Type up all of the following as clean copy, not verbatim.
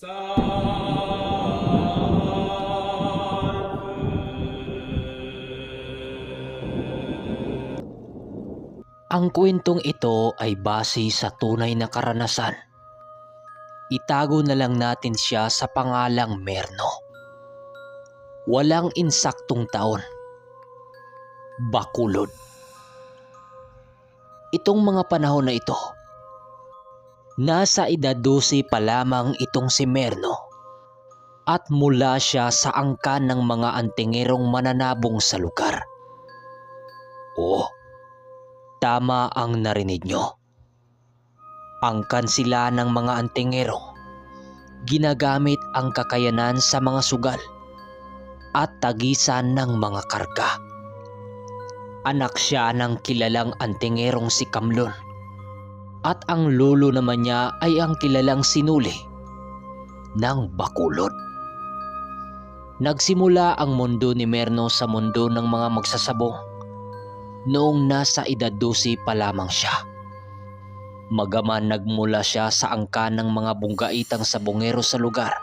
Ang kwentong ito ay base sa tunay na karanasan. Itago na lang natin siya sa pangalang Merno. Walang insaktong taon. Bakulod. Itong mga panahon na ito, nasa edad 12 pa lamang itong si Merno at mula siya sa angkan ng mga antingerong mananabong sa lugar. Oo, tama ang narinig nyo. Angkan sila ng mga antingero. Ginagamit ang kakayanan sa mga sugal at tagisan ng mga karga. Anak siya ng kilalang antingerong si Kamlon at ang lolo naman niya ay ang kilalang sinuli ng Bakulod. Nagsimula ang mundo ni Merno sa mundo ng mga magsasabong noong nasa edad 12 pa lamang siya. Magaman nagmula siya sa angkan ng mga bunggaitang sabongero sa lugar,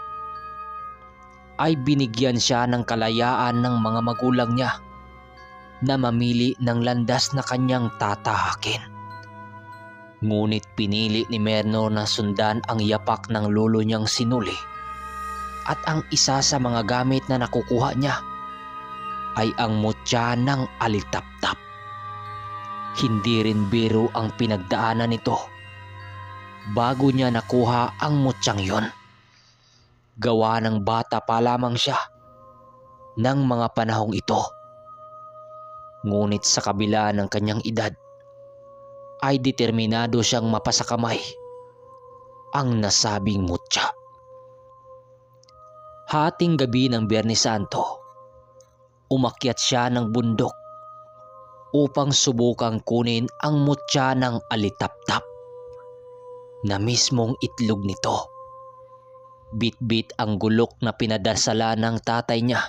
ay binigyan siya ng kalayaan ng mga magulang niya na mamili ng landas na kanyang tatahakin. Ngunit pinili ni Merno na sundan ang yapak ng lolo niyang sinuli at ang isa sa mga gamit na nakukuha niya ay ang mutya ng alitaptap. Hindi rin biro ang pinagdaanan nito bago niya nakuha ang mutyang yon. Gawa ng bata pa lamang siya ng mga panahong ito. Ngunit sa kabila ng kanyang edad, ay determinado siyang mapasakamay ang nasabing mutya. Hating gabi ng Biyernes Santo, umakyat siya ng bundok upang subukang kunin ang mutya ng alitaptap na mismong itlog nito. Bit-bit ang gulok na pinadasala ng tatay niya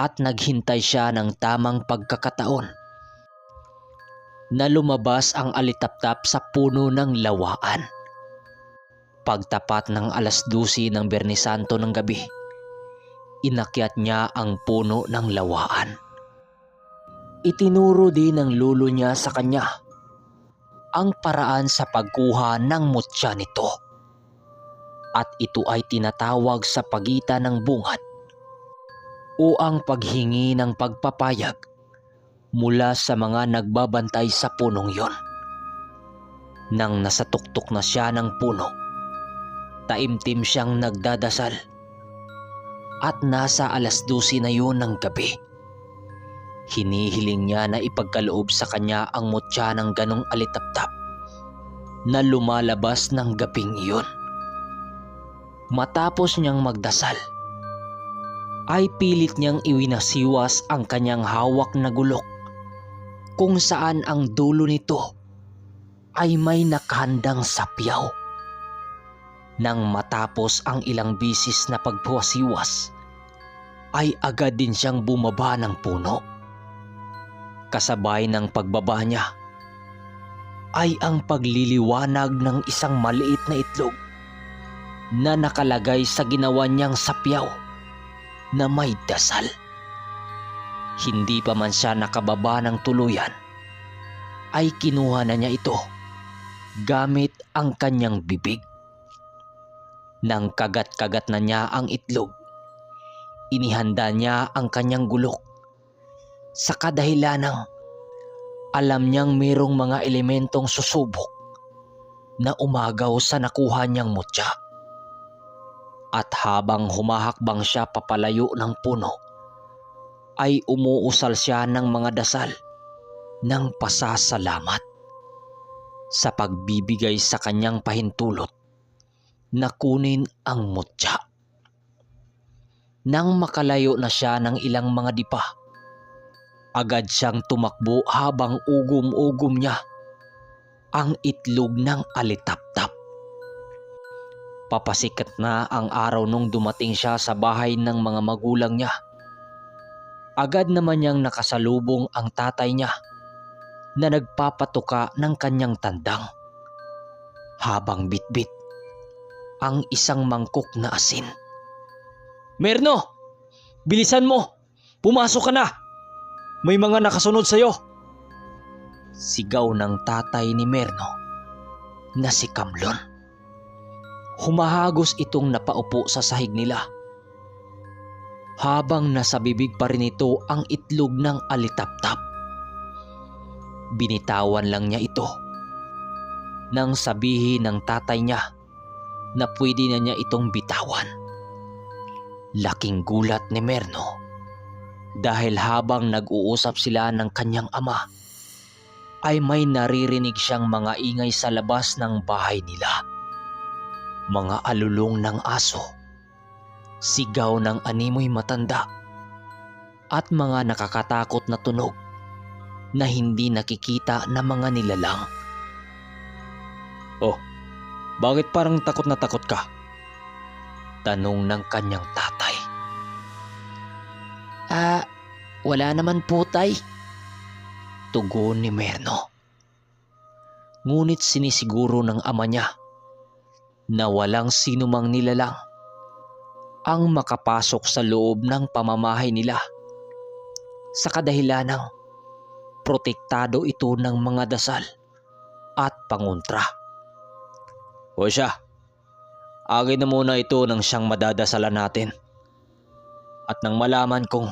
at naghintay siya ng tamang pagkakataon na lumabas ang alitaptap sa puno ng lawaan. Pagtapat ng 12:00 ng Biyernes Santo ng gabi, inakyat niya ang puno ng lawaan. Itinuro din ng lolo niya sa kanya ang paraan sa pagkuha ng mutya nito, at ito ay tinatawag sa pagitan ng bungad o ang paghingi ng pagpapayag mula sa mga nagbabantay sa punong yon. Nang nasa tuktok na siya ng puno, taimtim siyang nagdadasal at nasa 12:00 na yun ng gabi. Hinihiling niya na ipagkaloob sa kanya ang mutya ng ganong alitaptap na lumalabas ng gabing iyon. Matapos niyang magdasal, ay pilit niyang iwinasiwas ang kanyang hawak na gulok kung saan ang dulo nito ay may nakahandang sapyaw. Nang matapos ang ilang bisis na pagpuwasiwas, ay agad din siyang bumaba ng puno. Kasabay ng pagbaba niya ay ang pagliliwanag ng isang maliit na itlog na nakalagay sa ginawa niyang sapyaw na may dasal. Hindi pa man siya nakababa ng tuluyan, ay kinuha na niya ito gamit ang kanyang bibig. Nang kagat-kagat na niya ang itlog, inihanda niya ang kanyang gulok sa kadahilanang alam niyang mayroong mga elementong susubok na umagaw sa nakuha niyang mutya. At habang humahakbang siya papalayo ng puno, ay umuusal siya ng mga dasal ng pasasalamat sa pagbibigay sa kanyang pahintulot na kunin ang mutya. Nang makalayo na siya ng ilang mga dipa, agad siyang tumakbo habang ugom-ugom niya ang itlog ng alitaptap. Papasikat na ang araw nung dumating siya sa bahay ng mga magulang niya. Agad naman niyang nakasalubong ang tatay niya na nagpapatuka ng kanyang tandang habang bitbit ang isang mangkok na asin. "Merno! Bilisan mo! Pumasok ka na! May mga nakasunod sa'yo!" Sigaw ng tatay ni Merno na si Kamlon. Humahagos itong napaupo sa sahig nila habang nasa bibig pa rin ito ang itlog ng alitaptap. Binitawan lang niya ito nang sabihin ng tatay niya na pwede na niya itong bitawan. Laking gulat ni Merno dahil habang nag-uusap sila ng kanyang ama ay may naririnig siyang mga ingay sa labas ng bahay nila. Mga alulong ng aso, sigaw ng animoy matanda, at mga nakakatakot na tunog na hindi nakikita ng mga nilalang. "Oh, bakit parang takot na takot ka?" tanong ng kanyang tatay. Wala naman po, tay," tugon ni Merno. Ngunit sinisiguro ng ama niya na walang sinumang nilalang ang makapasok sa loob ng pamamahay nila sa kadahilanang protektado ito ng mga dasal at pangontra. "O siya, akin na muna ito nang siyang madadasalan natin at nang malaman kung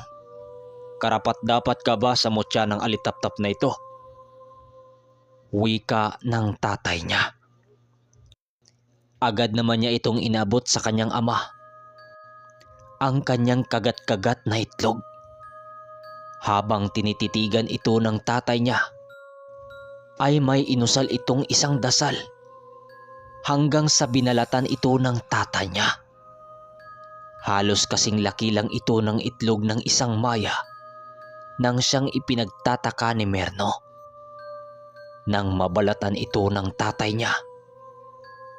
karapat dapat ka ba sa mutya ng alitaptap na ito," wika ng tatay niya. Agad naman niya itong inabot sa kanyang ama, ang kanyang kagat-kagat na itlog. Habang tinititigan ito ng tatay niya, ay may inusal itong isang dasal hanggang sa binalatan ito ng tatay niya. Halos kasing laki lang ito ng itlog ng isang maya nang siyang ipinagtataka ni Merno. Nang mabalatan ito ng tatay niya,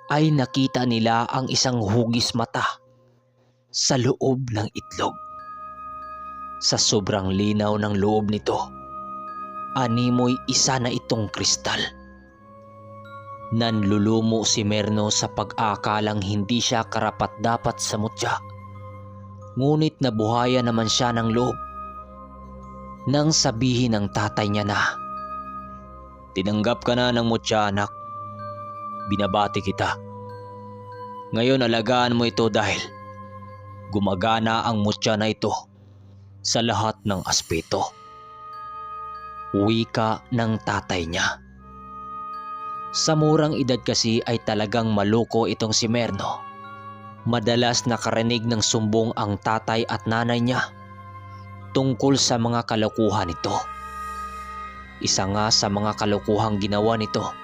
ay nakita nila ang isang hugis mata sa loob ng itlog. Sa sobrang linaw ng loob nito, animoy isa na itong kristal. Nanlulumo si Merno sa pag-aakalang hindi siya karapat-dapat sa mutya. Ngunit nabuhayan naman siya ng loob nang sabihin ng tatay niya na, "Tinanggap ka na ng mutya, anak. Binabati kita. Ngayon alagaan mo ito dahil gumagana ang mutya na ito sa lahat ng aspeto," wika ng tatay niya. Sa murang edad kasi ay talagang maloko itong si Merno. Madalas nakarinig ng sumbong ang tatay at nanay niya tungkol sa mga kalokohan nito. Isa nga sa mga kalokohang ginawa nito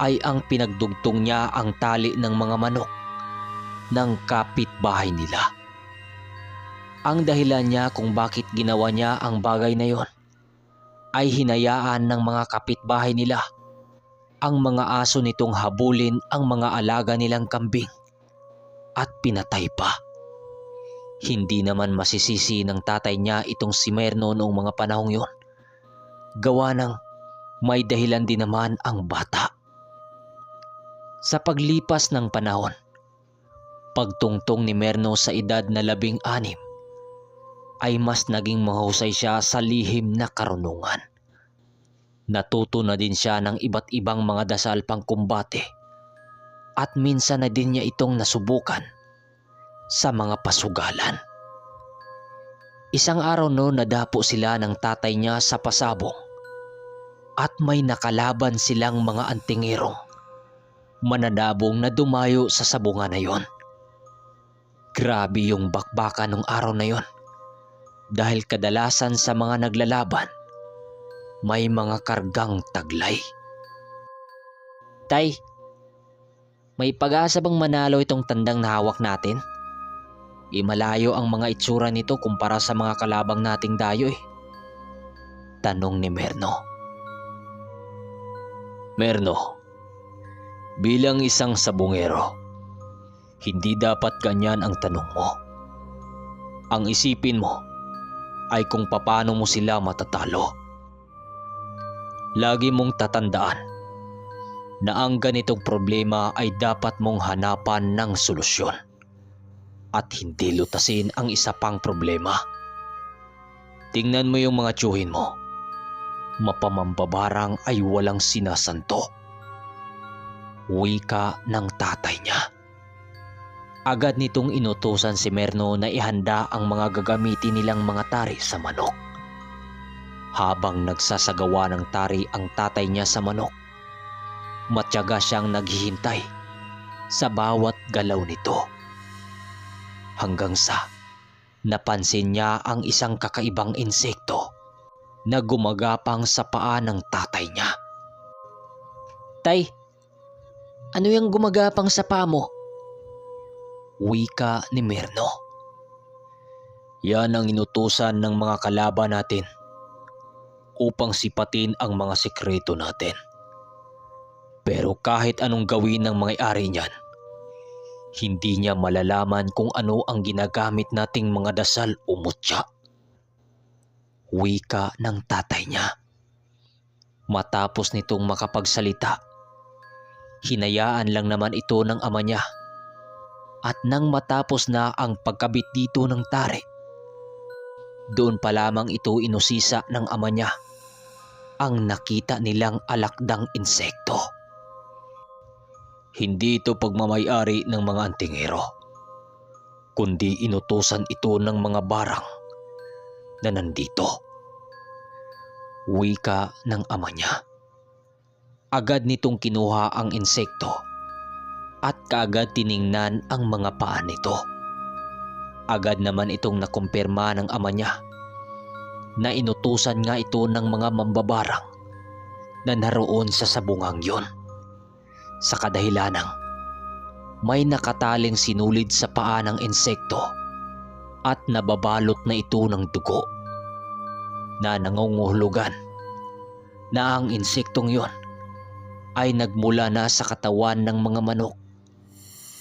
ay ang pinagdugtong niya ang tali ng mga manok ng kapitbahay nila. Ang dahilan niya kung bakit ginawa niya ang bagay na yon ay hinayaan ng mga kapitbahay nila ang mga aso nitong habulin ang mga alaga nilang kambing at pinatay pa. Hindi naman masisisi ng tatay niya itong si Merno noong mga panahong yon. Gawa ng may dahilan din naman ang bata. Sa paglipas ng panahon, pagtungtong ni Merno sa edad na 16, ay mas naging mahusay siya sa lihim na karunungan. Natuto na din siya ng iba't ibang mga dasal pangkumbate at minsan na din niya itong nasubukan sa mga pasugalan. Isang araw noon nadapo sila ng tatay niya sa pasabong at may nakalaban silang mga antingerong mananabong na dumayo sa sabungan na yon. Grabe yung bakbakan ng araw na yon dahil kadalasan sa mga naglalaban may mga kargang taglay. "Tay, may pag-asa bang manalo itong tandang na hawak natin? Malayo ang mga itsura nito kumpara sa mga kalabang nating dayo eh," tanong ni Merno. "Merno, bilang isang sabungero, hindi dapat ganyan ang tanong mo. Ang isipin mo ay kung paano mo sila matatalo. Lagi mong tatandaan na ang ganitong problema ay dapat mong hanapan ng solusyon at hindi lutasin ang isa pang problema. Tingnan mo yung mga tiyuhin mo. Mapamambabarang ay walang sinasanto. Wika ng tatay niya. Agad nitong inutusan si Merno na ihanda ang mga gagamitin nilang mga tari sa manok. Habang nagsasagawa ng tari ang tatay niya sa manok, matyaga siyang naghihintay sa bawat galaw nito. Hanggang sa napansin niya ang isang kakaibang insekto na gumagapang sa paa ng tatay niya. "Tay, ano yung gumagapang sa paa mo?" Wika ni Merno. "Yan ang inutusan ng mga kalaban natin upang sipatin ang mga sikreto natin. Pero kahit anong gawin ng may-ari niyan, hindi niya malalaman kung ano ang ginagamit nating mga dasal o mutya." Wika ng tatay niya. Matapos nitong makapagsalita, hinayaan lang naman ito ng ama niya. At nang matapos na ang pagkabit dito ng tari, doon pa lamang ito inusisa ng ama niya ang nakita nilang alakdang insekto. Hindi ito pagmamay-ari ng mga antingero, kundi inutusan ito ng mga barang na nandito. Wika ng ama niya. Agad nitong kinuha ang insekto at kaagad tiningnan ang mga paa nito. Agad naman itong nakumpirma ng ama niya na inutusan nga ito ng mga mambabarang na naroon sa sabungang yon, sa kadahilanang may nakataling sinulid sa paa ng insekto at nababalot na ito ng dugo na nangunguhulugan na ang insektong yon ay nagmula na sa katawan ng mga manok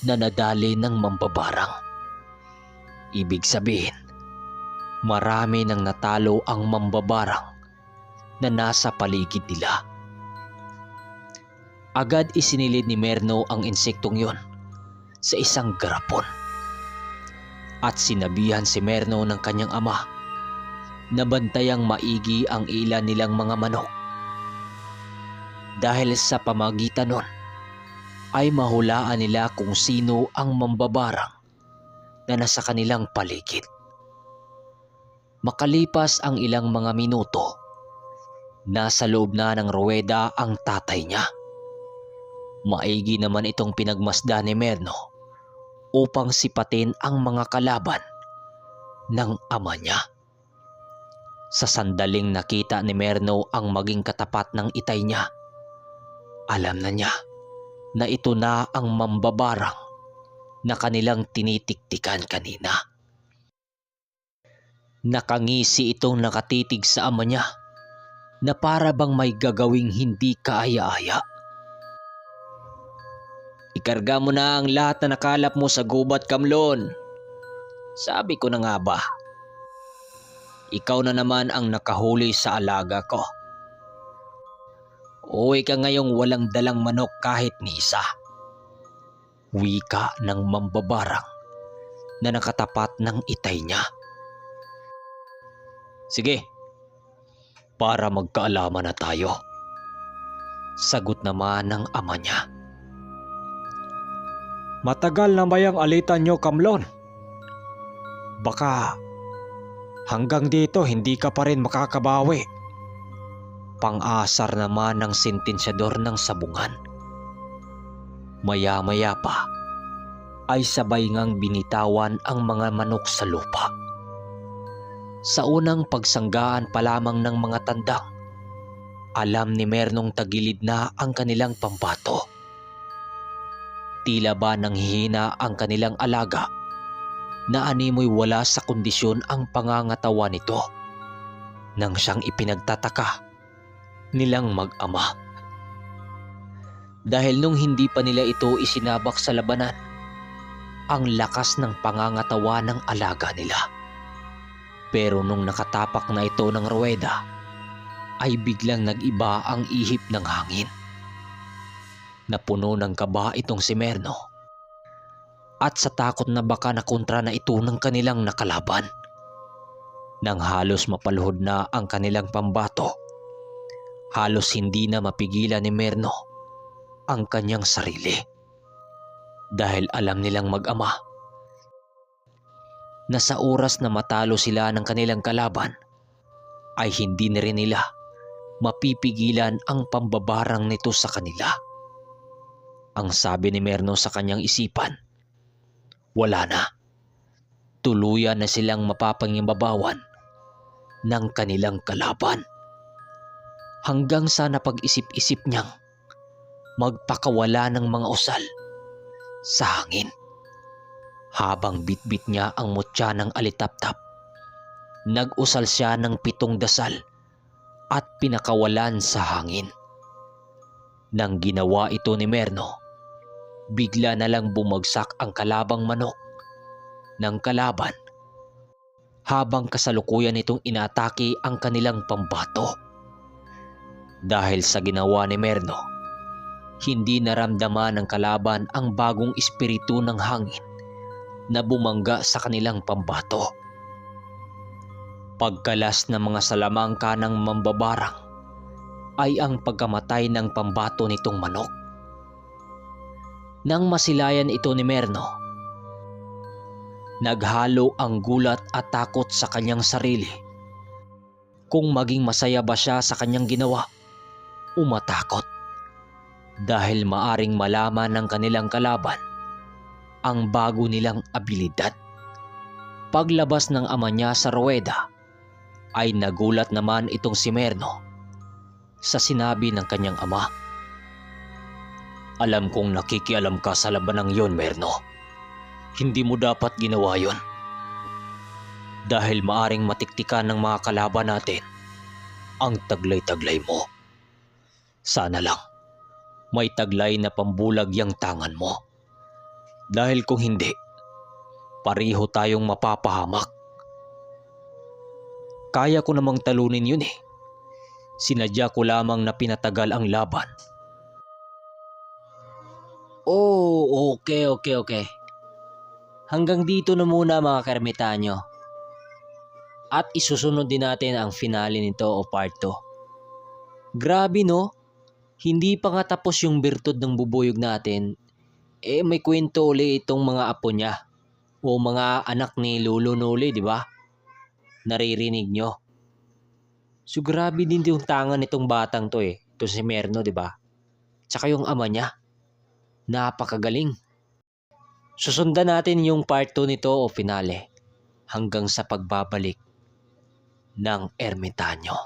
na nadali ng mambabarang. Ibig sabihin, marami nang natalo ang mambabarang na nasa paligid nila. Agad isinilid ni Merno ang insektong yon sa isang garapon at sinabihan si Merno ng kanyang ama na bantayang maigi ang ilan nilang mga manok. Dahil sa pamagitan nun ay mahulaan nila kung sino ang mambabarang na nasa kanilang paligid. Makalipas ang ilang mga minuto, nasa loob na ng ruweda ang tatay niya. Maigi naman itong pinagmasdan ni Merno upang sipatin ang mga kalaban ng ama niya. Sa sandaling nakita ni Merno ang maging katapat ng itay niya, alam na niya na ito na ang mambabarang na kanilang tinitiktikan kanina. Nakangisi itong nakatitig sa ama niya na para bang may gagawing hindi kaaya-aya. "Ikarga mo na ang lahat na nakalap mo sa gubat, Kamlon. Sabi ko na nga ba? Ikaw na naman ang nakahuli sa alaga ko. Uwi ka ngayong walang dalang manok kahit ni isa." Wika ng mambabarang na nakatapat ng itay niya. "Sige, para magkaalaman na tayo," sagot naman ng ama niya. "Matagal na ba yung alitan niyo, Kamlon? Baka hanggang dito hindi ka pa rin makakabawi." Pang-asar naman ng sentensyador ng sabungan. Maya-maya pa ay sabay ngang binitawan ang mga manok sa lupa. Sa unang pagsanggaan pa lamang ng mga tandang, alam ni Mernong tagilid na ang kanilang pambato. Tila ba nanghihina ang kanilang alaga na animoy wala sa kondisyon ang pangangatawan nito nang siyang ipinagtataka nilang mag-ama. Dahil nung hindi pa nila ito isinabak sa labanan, ang lakas ng pangangatawa ng alaga nila. Pero nung nakatapak na ito ng ruweda, ay biglang nag-iba ang ihip ng hangin. na puno ng kaba itong si Merno at sa takot na baka nakontra na ito ng kanilang nakalaban. Nang halos mapaluhod na ang kanilang pambato, halos hindi na mapigilan ni Merno ang kanyang sarili dahil alam nilang mag-ama na sa oras na matalo sila ng kanilang kalaban ay hindi na rin nila mapipigilan ang pambabarang nito sa kanila. Ang sabi ni Merno sa kanyang isipan, wala na. Tuluyan na silang mapapangimbabawan ng kanilang kalaban. Hanggang sa napag-isip-isip niyang magpakawala ng mga usal sa hangin. Habang bitbit niya ang mutya ng alitaptap, nag-usal siya ng 7 dasal at pinakawalan sa hangin. Nang ginawa ito ni Merno, bigla na lang bumagsak ang kalabang manok ng kalaban habang kasalukuyan itong inatake ang kanilang pambato. Dahil sa ginawa ni Merno, hindi naramdaman ng kalaban ang bagong espiritu ng hangin na bumangga sa kanilang pambato. Pagkalas ng mga salamangka ng mambabarang ay ang pagkamatay ng pambato nitong manok. Nang masilayan ito ni Merno, naghalo ang gulat at takot sa kanyang sarili kung maging masaya ba siya sa kanyang ginawa o matakot dahil maaring malaman ng kanilang kalaban ang bago nilang abilidad. Paglabas ng ama niya sa ruweda ay nagulat naman itong si Merno sa sinabi ng kanyang ama. Alam kong nakikialam ka sa labanang yon, Merno. Hindi mo dapat ginawa yon. Dahil maaring matiktikan ng mga kalaban natin ang taglay-taglay mo. Sana lang may taglay na pambulag yang tangan mo. Dahil kung hindi, pareho tayong mapapahamak. Kaya ko namang talunin yun eh. Sinadya ko lamang na pinatagal ang laban. Oh, okay. Hanggang dito na muna mga kaermitanyo. At isusunod din natin ang finale nito o part 2. Grabe no? Hindi pa nga tapos yung birtud ng bubuyog natin. May kwento ulit itong mga apo niya o mga anak ni Lolo Noli, di ba? Naririnig nyo. So grabe din yung tangan nitong batang to eh. Ito si Merno, di ba? Tsaka yung ama niya. Napakagaling. Susundan natin yung part 2 nito o finale hanggang sa pagbabalik ng ermitanyo.